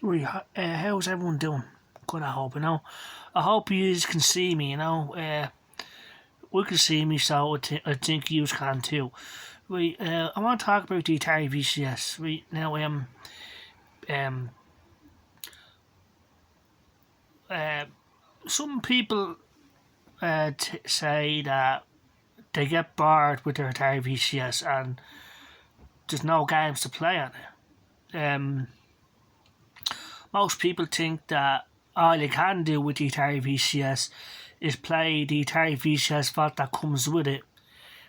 How's everyone doing? Good, I hope, I hope you can see me, we can see me, so I think you can too. Right, I want to talk about the Atari VCS. Right, now, um, some people say that they get bored with their Atari VCS and there's no games to play on it. Most people think that all you can do with the Atari VCS is play the Atari VCS vault that comes with it,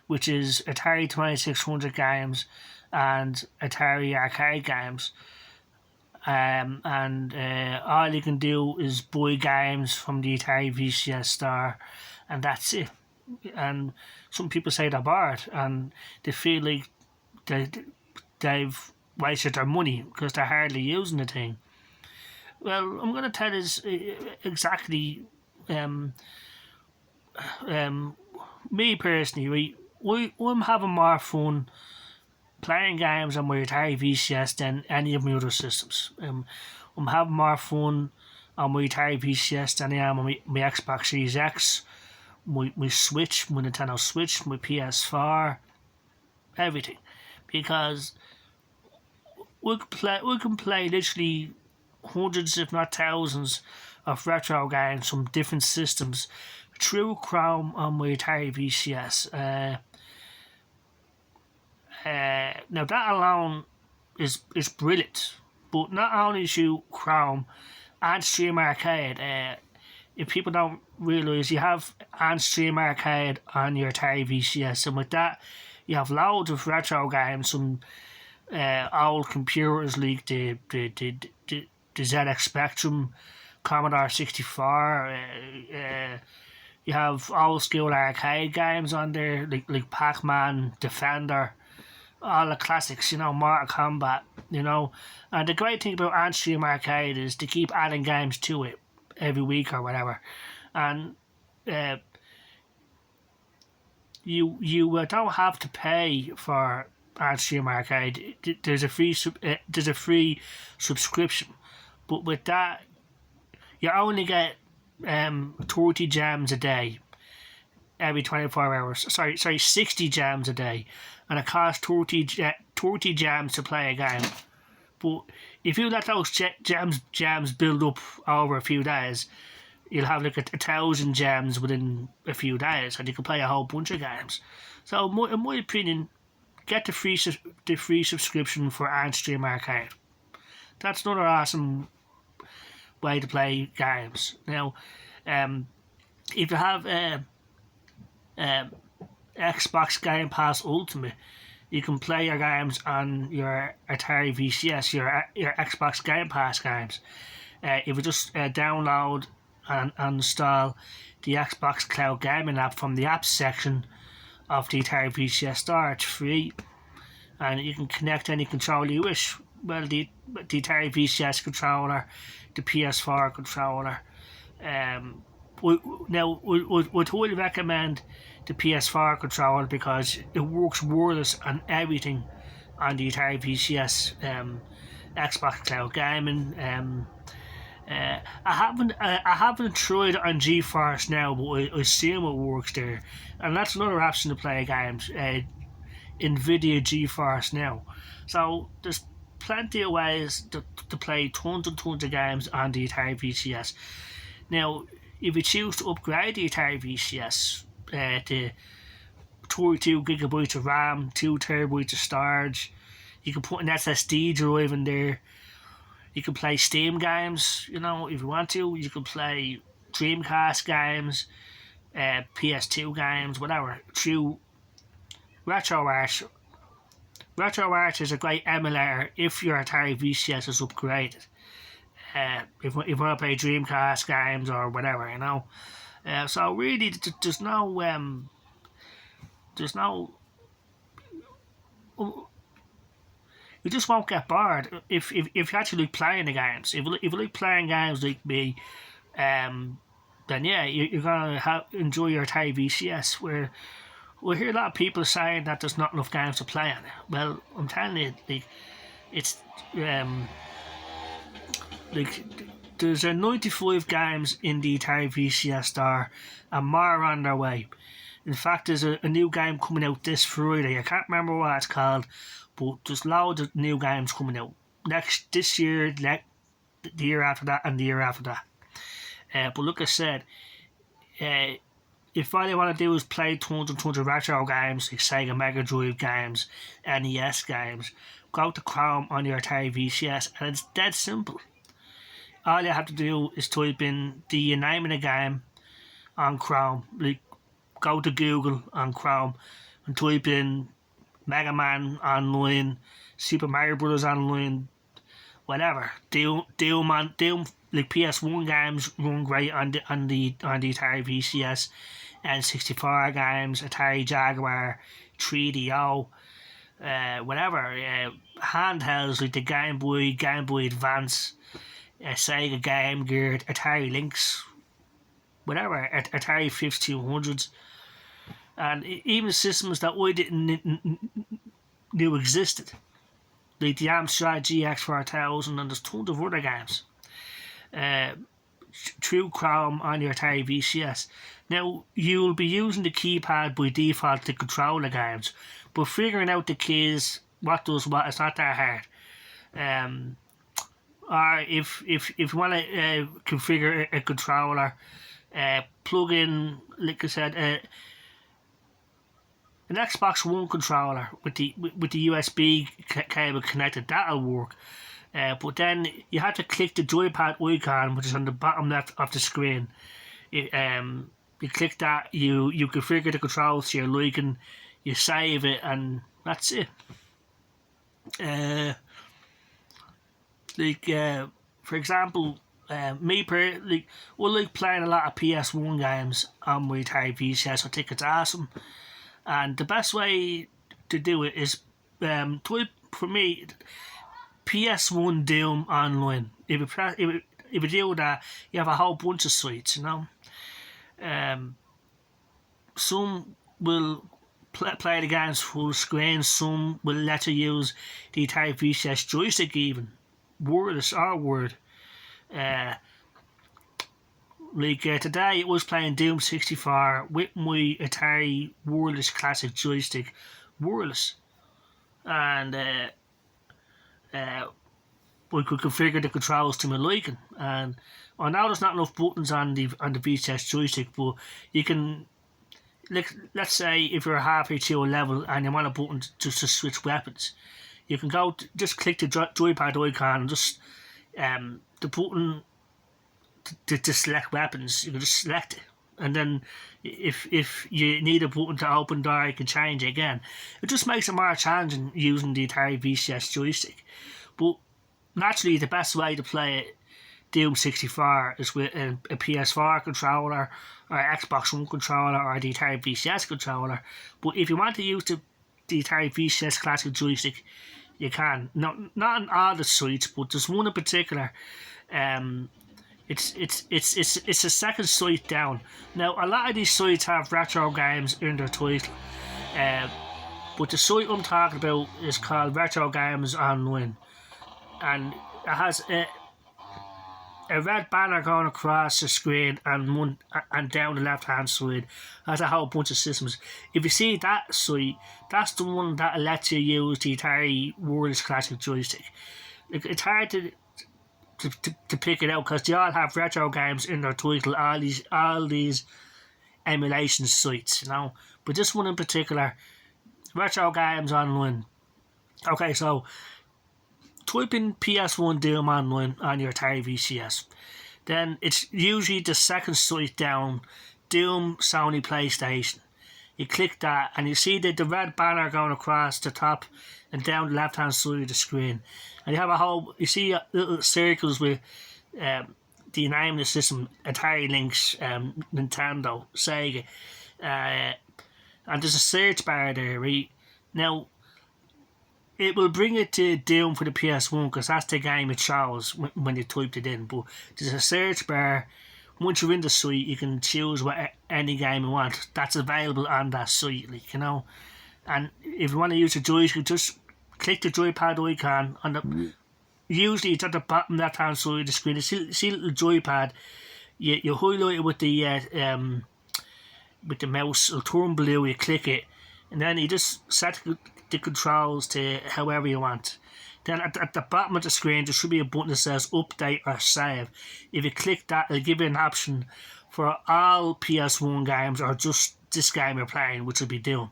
which is Atari 2600 games and Atari arcade games. And all you can do is buy games from the Atari VCS store, and that's it. And some people say they're bored and they feel like they've wasted their money because they're hardly using the thing. Well, I'm going to tell you exactly, me personally, right? I'm having more fun playing games on my Atari VCS than any of my other systems. I'm having more fun on my Atari VCS than I am on my Xbox Series X, my Switch, my Nintendo Switch, my PS4, everything, because we can play literally hundreds, if not thousands, of retro games from different systems through Chrome on my Atari VCS. Now that alone is brilliant, but not only is you Chrome and Stream Arcade. If people don't realise, you have and Stream Arcade on your Atari VCS, and with that you have loads of retro games from old computers like the ZX Spectrum, Commodore 64. You have old school arcade games on there like Pac-Man, Defender, all the classics, Mortal Kombat, And the great thing about Antstream Arcade is they keep adding games to it every week or whatever. And you don't have to pay for Antstream Arcade. There's a free subscription. But with that, you only get 30 gems a day every 24 hours. Sorry, 60 gems a day. And it costs 30 gems to play a game. But if you let those gems build up over a few days, you'll have like 1,000 gems within a few days, and you can play a whole bunch of games. So, in my opinion, get the free subscription for Antstream Arcade. That's another awesome way to play games. Now, if you have Xbox Game Pass Ultimate, you can play your games on your Atari VCS, your Xbox Game Pass games. If you just download and install the Xbox Cloud Gaming app from the apps section of the Atari VCS store, it's free, and you can connect any controller you wish. Well, the Atari VCS controller, the PS4 controller. Would highly recommend the PS4 controller because it works wireless and everything on the Atari VCS, Xbox Cloud Gaming. I haven't tried it on GeForce now, but I assume it works there, and that's another option to play games. Nvidia GeForce Now, so there's plenty of ways to play tons and tons of games on the Atari VCS. Now, if you choose to upgrade the Atari VCS to 32 gigabytes of RAM, 2 terabytes of storage, you can put an SSD drive in there. You can play Steam games, if you want to. You can play Dreamcast games, PS2 games, whatever, through RetroArch. RetroArch is a great emulator if your Atari VCS is upgraded. If you want to play Dreamcast games or whatever, so really, there's no you just won't get bored if you actually like playing the games. If you like playing games like me, then yeah, you're gonna enjoy your Atari VCS. Where we hear a lot of people saying that there's not enough games to play on it. Well, I'm telling you, it's like there's 95 games in the Atari VCS store, and more on their way. In fact, there's a new game coming out this Friday. I can't remember what it's called, but there's loads of new games coming out this year, the year after that, and the year after that. But like I said, if all you want to do is play tons and tons of retro games, like Sega Mega Drive games, NES games, go to Chrome on your Atari VCS, and it's dead simple. All you have to do is type in the name of the game on Chrome, like go to Google on Chrome and type in Mega Man Online, Super Mario Brothers Online, whatever. Doom like PS1 games run great on the Atari VCS, N64 games, Atari Jaguar, 3DO, whatever. Handhelds like the Game Boy Advance, Sega Game Gear, Atari Lynx, whatever, Atari 5200s, and even systems that I didn't knew existed, like the Amstrad GX4000, and there's tons of other games. Through Chrome on your Atari VCS. Now, you'll be using the keypad by default to control the games, but figuring out the keys, what does what, it's not that hard. Or if you want to configure a controller, plug in, like I said, an Xbox One controller with the USB cable connected. That'll work. But then you have to click the joypad icon, which is on the bottom left of the screen. You click that, you configure the controls to your liking, you save it, and that's it. For example, I like playing a lot of PS1 games on my Atari VCS. I think it's awesome, and the best way to do it is type, for me, PS1 Doom Online. If you do that, you have a whole bunch of sites, you know. Some will play the games full screen, some will let you use the Atari VCS joystick even, wordless or word. Today it was playing Doom 64 with my Atari Wireless Classic joystick, wireless, and we could configure the controls to my liking. And I know there's not enough buttons on the VCS joystick, but you can, let's say if you're halfway through a level and you want a button just to switch weapons, you can go just click the joypad icon and just the button to select weapons. You can just select it, and then if you need a button to open door, you can change it again. It just makes it more challenging using the Atari VCS joystick. But naturally, the best way to play it, Doom 64, is with a PS4 controller or Xbox One controller or the Atari VCS controller. But if you want to use the Atari VCS Classic joystick, you can. Not on all the sites, but there's one in particular. It's a second site down. Now, a lot of these sites have retro games in their title, but the site I'm talking about is called Retro Games Online, and it has a red banner going across the screen, and down the left hand side has a whole bunch of systems. If you see that site, that's the one that lets you use the Atari Wireless Classic joystick. It's hard to pick it out because they all have retro games in their title, all these emulation sites, you know. But this one in particular, Retro Games Online. Okay, so type in PS1 Doom Online on your Atari VCS. Then it's usually the second site down, Doom Sony PlayStation. You click that and you see the red banner going across the top and down the left hand side of the screen. And you see little circles with the name of the system, Atari Lynx, Nintendo, Sega. And there's a search bar there, right? Now, it will bring it to Doom for the PS1 because that's the game it shows when you typed it in. But there's a search bar. Once you're in the site, you can choose any game you want. That's available on that site, like, you know. And if you want to use the joystick, just click the joypad icon on the usually it's at the bottom left hand side of the screen. See a little joypad. You highlight it with the mouse. It'll turn blue. You click it, and then you just set the controls to however you want. Then at the bottom of the screen there should be a button that says update or save. If you click that, it'll give you an option for all PS1 games or just this game you're playing, which will be Doom.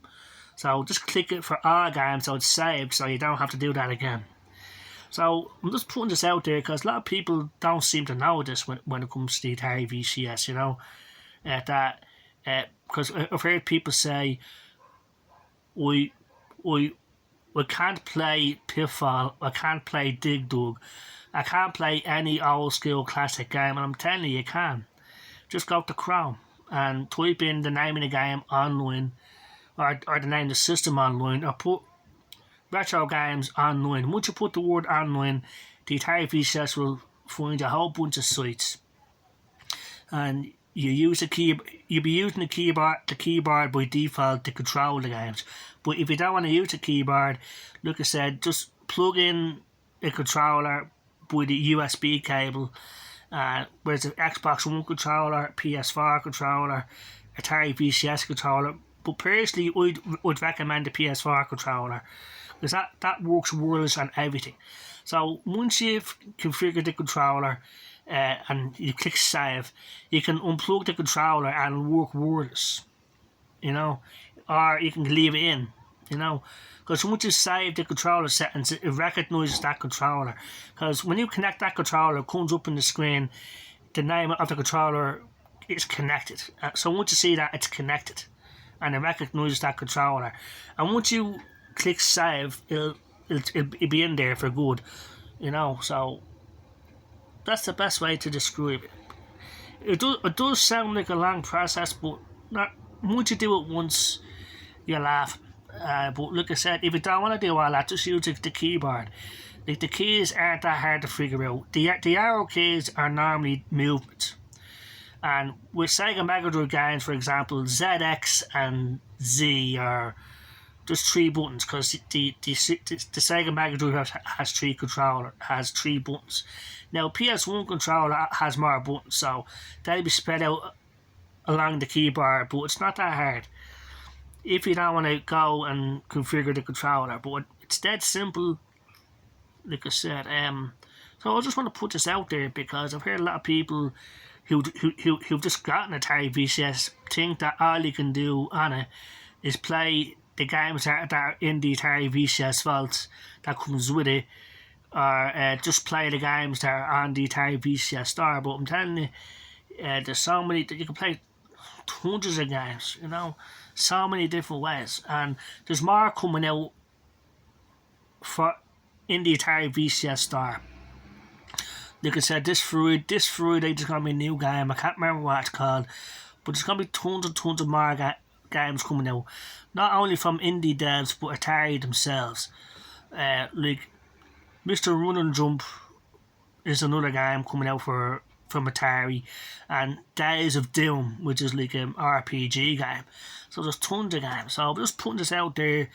So just click it for all games so it's saved, so you don't have to do that again. So I'm just putting this out there because a lot of people don't seem to know this when it comes to the Atari VCS, you know. Because I've heard people say, we can't play Pitfall, I can't play Dig Dug, I can't play any old school classic game, and I'm telling you can. Just go to Chrome and type in the name of the game online, or the name of the system online, or put retro games online. Once you put the word online, the Atari VCS will find a whole bunch of sites, and you'll be using the keyboard by default to control the games. But if you don't want to use the keyboard, like I said, just plug in a controller by the USB cable. Whereas the Xbox One controller, PS4 controller, Atari VCS controller. But personally, I'd recommend the PS4 controller, because that works wireless on everything. So once you've configured the controller and you click save, you can unplug the controller and work wireless, you know, or you can leave it in, you know, because once you save the controller settings, it recognises that controller. Because when you connect that controller, it comes up on the screen, the name of the controller is connected. So once you see that, it's connected, and it recognises that controller. And once you click save, it'll be in there for good, you know. So that's the best way to describe it. It does sound like a long process, but once you do it once, you laugh. But like I said, if you don't want to do all that, just use the keyboard. Like, the keys aren't that hard to figure out. The arrow keys are normally movements. And with Sega Mega Drive games, for example, ZX and Z are just 3 buttons, because the Sega Mega Drive has 3 buttons. Now PS1 controller has more buttons, so they'll be spread out along the keyboard, but it's not that hard if you don't want to go and configure the controller. But it's dead simple, like I said. So I just want to put this out there, because I've heard a lot of people who've just gotten Atari VCS think that all you can do on it is play the games that are in the Atari VCS vault that comes with it, or just play the games that are on the Atari VCS store. But I'm telling you, there's so many that you can play, hundreds of games, you know, so many different ways, and there's more coming out in the Atari VCS store. Like I said, this Friday there's going to be a new game. I can't remember what it's called, but there's going to be tons of more games coming out, not only from indie devs but Atari themselves. Like Mr. Run and Jump is another game coming out from Atari, and Days of Doom, which is like an RPG game. So there's tons of games. So I'm just putting this out there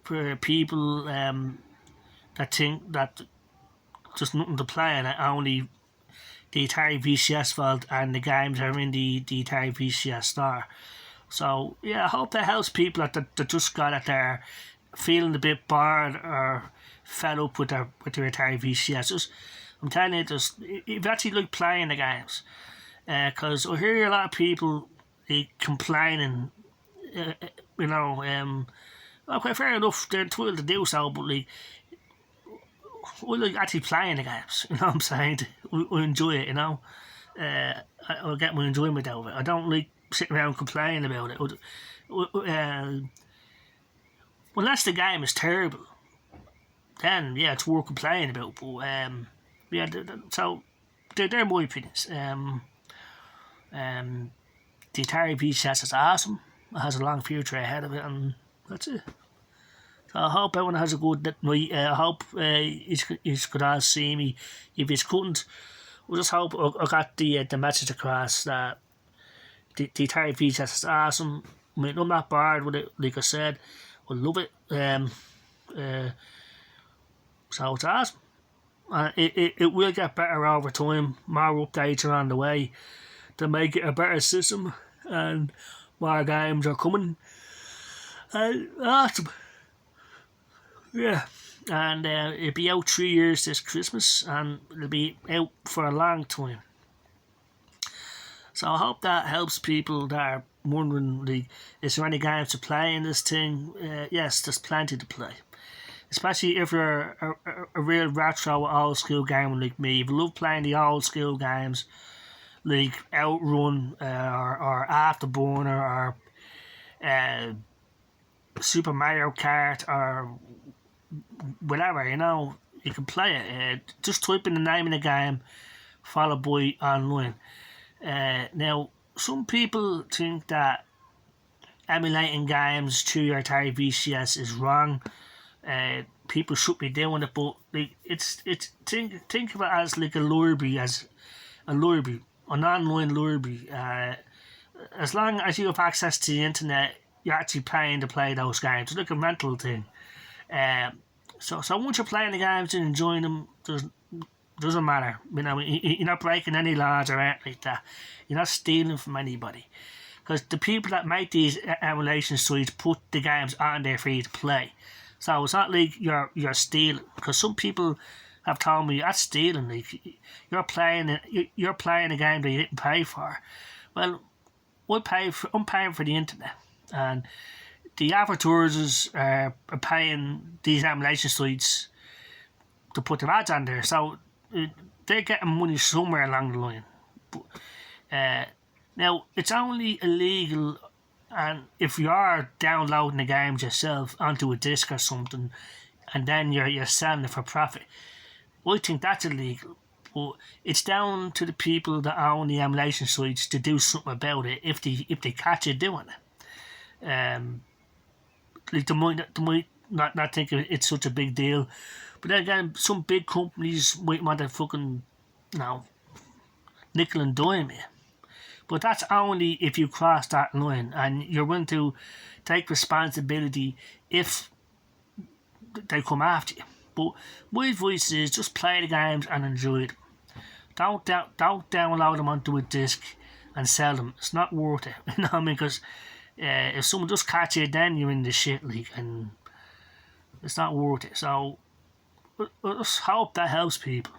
for people that think that there's nothing to play, and only the Atari VCS vault and the games are in the Atari VCS store. So yeah, I hope that helps people that just got it there, feeling a bit bored or fed up with their Atari VCS. I'm telling you, if you actually like playing the games, because I hear a lot of people complaining, you know, okay, fair enough, they're entitled to do so, but like, I like actually playing the games, you know what I'm saying? I enjoy it, you know. I get my enjoyment out of it. I don't like sitting around complaining about it. Unless the game is terrible, then yeah, it's worth complaining about. But yeah, so they're my opinions. The Atari VCS is awesome. It has a long future ahead of it, and that's it. So I hope everyone has a good night. I hope you could all see me. If you couldn't, I just hope I got the message across that the Atari VCS is awesome. I mean, I'm not bored with it, like I said. I love it. So it's awesome. It will get better over time. More updates are on the way to make it a better system, and more games are coming. Awesome. Yeah. And it'll be out 3 years this Christmas, and it'll be out for a long time. So I hope that helps people that are wondering, like, is there any games to play in this thing? Yes, there's plenty to play. Especially if you're a real retro old school gamer like me. If you love playing the old school games like Outrun or Afterburner or Super Mario Kart or whatever, you can play it. Just type in the name of the game followed by online. Now, some people think that emulating games through your Atari VCS is wrong. People should be doing it, but like think of it as like an online library. As long as you have access to the internet, you're actually paying to play those games. It's like a rental thing. So once you're playing the games and enjoying them, doesn't matter. You're not breaking any laws or anything like that. You're not stealing from anybody. Because the people that make these emulation sites put the games on there for you to play. So it's not like you're stealing. Because some people have told me that's stealing. Like you're playing a game that you didn't pay for. Well, I'm paying for the internet, and the advertisers are paying these emulation sites to put their ads on there. So they're getting money somewhere along the line. Now, it's only illegal and if you are downloading the games yourself onto a disc or something and then you're selling it for profit. I think that's illegal. But it's down to the people that own the emulation sites to do something about it if they catch you doing it. Like they might not think it's such a big deal. But then again, some big companies might want to fucking, nickel and dime you. But that's only if you cross that line and you're willing to take responsibility if they come after you. But my advice is just play the games and enjoy them. Don't download them onto a disc and sell them. It's not worth it. You know what I mean? Because if someone does catch you, then you're in the shit league and it's not worth it. So I just hope that helps people.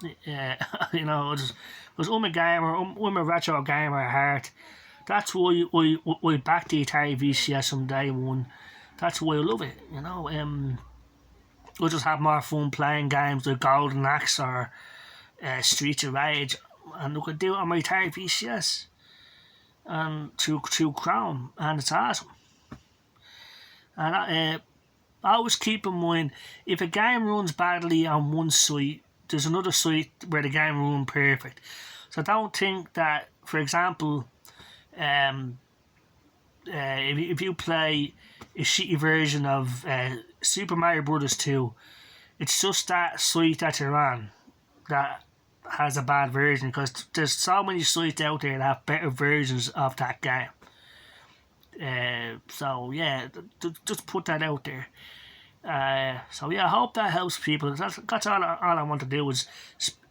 Because I'm a gamer, I'm a retro gamer at heart. That's why I backed the Atari VCS from day one. That's why I love it. I just have more fun playing games like Golden Axe or Streets of Rage, and I could do it on my Atari VCS and through Chrome, and it's awesome. And I always keep in mind, if a game runs badly on one site, there's another site where the game runs perfect. So don't think that, for example, if you play a shitty version of Super Mario Brothers 2, it's just that site that you're on that has a bad version, because there's so many sites out there that have better versions of that game. So yeah, just put that out there. So yeah, I hope that helps people. That's all I want to do is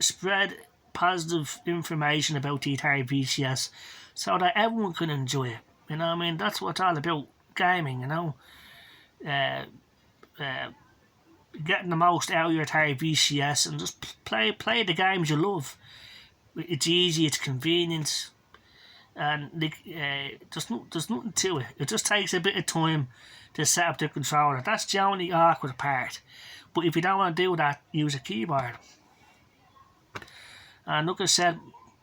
spread positive information about the Atari VCS so that everyone can enjoy it. You know what I mean? That's what it's all about, gaming, getting the most out of your Atari VCS and just play the games you love. It's easy, it's convenient, and there's nothing to it. It just takes a bit of time to set up the controller. That's the only awkward part. But if you don't want to do that, use a keyboard. And like I said,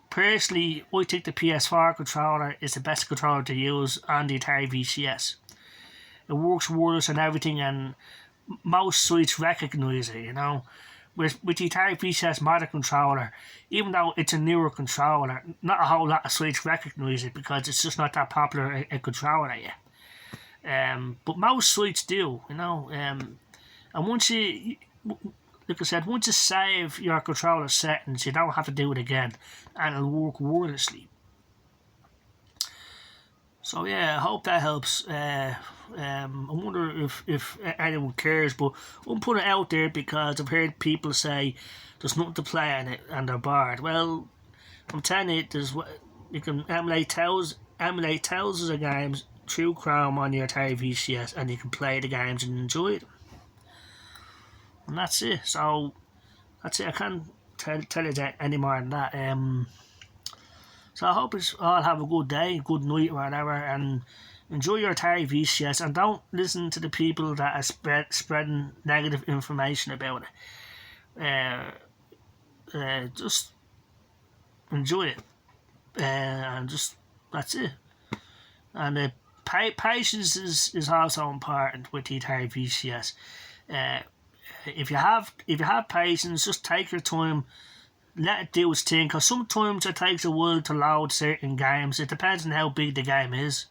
personally, I think the PS4 controller is the best controller to use on the Atari VCS. It works wireless and everything, and most sites recognise it, With the Atari VCS modern controller, even though it's a newer controller, not a whole lot of sites recognise it because it's just not that popular a controller yet. But most sites do, and once you, like I said, once you save your controller settings, you don't have to do it again, and it'll work wirelessly. So yeah, I hope that helps. I wonder if anyone cares, but I'm putting it out there because I've heard people say there's nothing to play on it and they're bored. Well, I'm telling you, you can emulate thousands of games through Chrome on your Atari VCS, and you can play the games and enjoy them. And that's it. So that's it. I can't tell you that any more than that. So I hope you all have a good day, good night, whatever, and enjoy your Atari VCS, and don't listen to the people that are spreading negative information about it. Just enjoy it, and just that's it. And patience is also important with the Atari VCS. If you have patience, just take your time, let it do its thing. Because sometimes it takes a while to load certain games. It depends on how big the game is.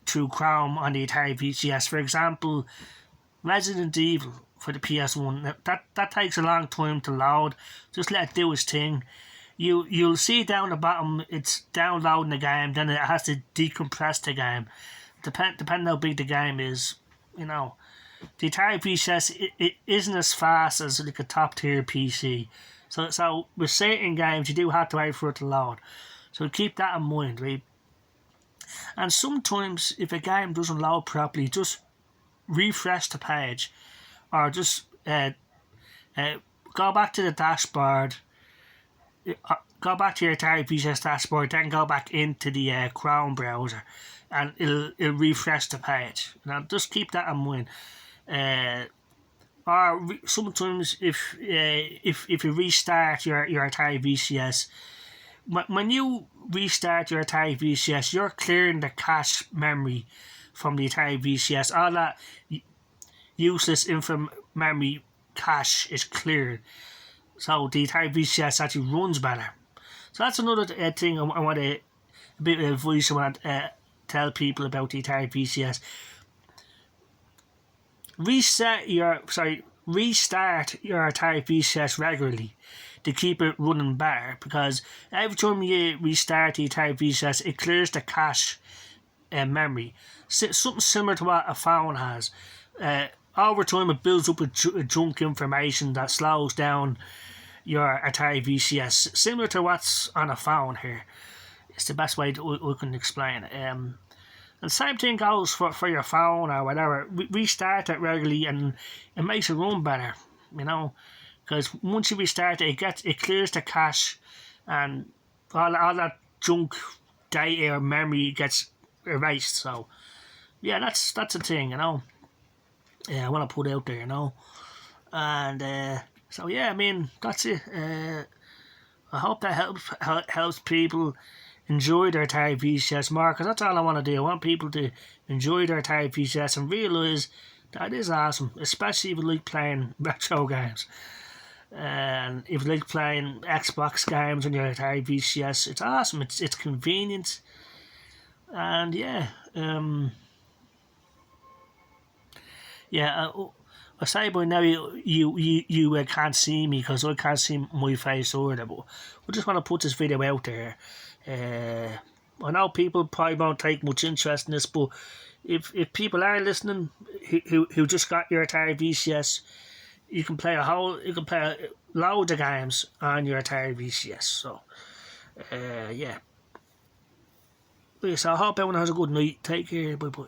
Through Chrome on the Atari VCS, for example, Resident Evil for the PS1, that takes a long time to load. Just let it do its thing. You'll see down the bottom it's downloading the game, then it has to decompress the game. Depending how big the game is, you know. The Atari VCS it isn't as fast as like a top tier PC. So with certain games you do have to wait for it to load. So keep that in mind, right? And sometimes if a game doesn't load properly, just refresh the page, or just go back to the dashboard. Go back to your Atari VCS dashboard, then go back into the Chrome browser, and it'll refresh the page. Now just keep that in mind. Sometimes if you restart your Atari VCS, when you restart your Atari VCS, you're clearing the cache memory from the Atari VCS. All that useless memory cache is cleared. So the Atari VCS actually runs better. So that's another thing I want a bit of advice I want to tell people about the Atari VCS. Restart your Atari VCS regularly to keep it running better, because every time you restart the Atari VCS, it clears the cache memory. Something similar to what a phone has. Over time, it builds up with junk information that slows down your Atari VCS, similar to what's on a phone here. It's the best way we can explain it. And the same thing goes for your phone or whatever. Restart it regularly and it makes it run better, you know. Because once you restart it, it clears the cache, and all that junk data or memory gets erased. So yeah, that's the thing, you know. Yeah, I want to put out there, you know. And so yeah, I mean, that's it. I hope that helps people enjoy their Atari VCS more, because that's all I want to do. I want people to enjoy their Atari VCS and realise that it is awesome, especially if you like playing retro games. And if you like playing Xbox games on your Atari VCS, it's awesome. It's convenient. And yeah, I say by now you can't see me because I can't see my face either, but I just want to put this video out there. I know people probably won't take much interest in this, but if people are listening who just got your Atari VCS, you can play loads of games on your Atari VCS. So yeah. So I hope everyone has a good night. Take care. Bye bye.